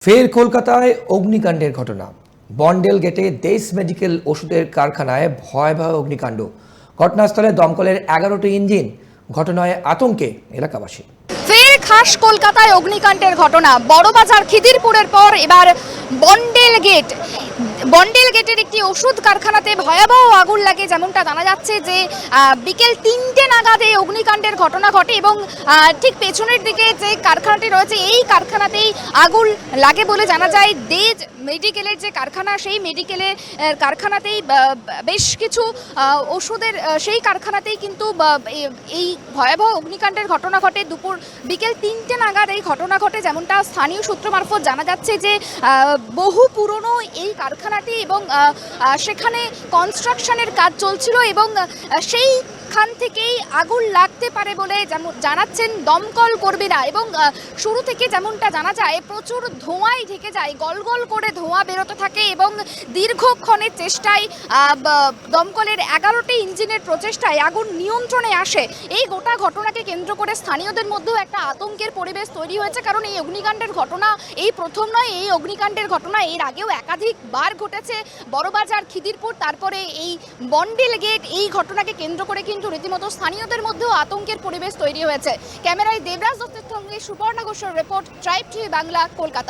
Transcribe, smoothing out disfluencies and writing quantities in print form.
ফের কলকাতায় অগ্নিকাণ্ডের ঘটনা। বন্ডেল গেটে দেশ মেডিকেল ওষুধের কারখানায় ভয়াবহ অগ্নিকাণ্ড। ঘটনাস্থলে দমকলের 11টি ইঞ্জিন। ঘটনায় আতঙ্কে এলাকাবাসী। ফের খাস কলকাতায় অগ্নিকাণ্ডের ঘটনা। বড়বাজার খিদিরপুরের পর এবার বন্ডেল গেটের একটি ওষুধ কারখানাতে ভয়াবহ আগুন লাগে। যেমনটা জানা যাচ্ছে যে বিকেল 3টে নাগাদ এই অগ্নিকাণ্ডের ঘটনা ঘটে এবং ঠিক পেছনের দিকে যে কারখানাটি রয়েছে এই কারখানাতেই আগুন লাগে বলে জানা যায়। দেজ মেডিকেলের যে কারখানা সেই মেডিকেলের কারখানাতেই বেশ কিছু ওষুধের সেই কারখানাতেই কিন্তু এই ভয়াবহ অগ্নিকাণ্ডের ঘটনা ঘটে। বিকেল 3টে নাগাদ এই ঘটনা ঘটে। যেমনটা স্থানীয় সূত্র মারফত জানা যাচ্ছে যে বহু পুরনো এই কারখানাটি এবং সেখানে কনস্ট্রাকশনের কাজ চলছিল এবং সেইখান থেকেই আগুন লাগতে পারে বলে জানাচ্ছেন দমকল কর্মীরা। এবং শুরু থেকে যেমনটা জানা যায় প্রচুর ধোঁয়ায় ঢেকে যায়, গলগল করে ধোঁয়া বেরোতে থাকে এবং দীর্ঘক্ষণের চেষ্টায় দমকলের 11টি ইঞ্জিনের প্রচেষ্টায় আগুন নিয়ন্ত্রণে আসে। এই গোটা ঘটনাকে কেন্দ্র করে স্থানীয়দের মধ্যেও একটা আতঙ্কের পরিবেশ তৈরি হয়েছে, কারণ এই অগ্নিকাণ্ডের ঘটনা এই প্রথম নয়। এই অগ্নিকাণ্ডের ঘটনা এর আগেও একাধিকবার ঘটেছে। বড়বাজার, খিদিরপুর, তারপরে এই বন্ডেল গেট, এই ঘটনাকে কেন্দ্র করে কিন্তু রীতিমতো স্থানীয়দের মধ্যেও আতঙ্কের পরিবেশ তৈরি হয়েছে। ক্যামেরায় দেবরাজ দত্তের সঙ্গে সুপর্ণা ঘোষের report, tribe TV Bangla, Kolkata.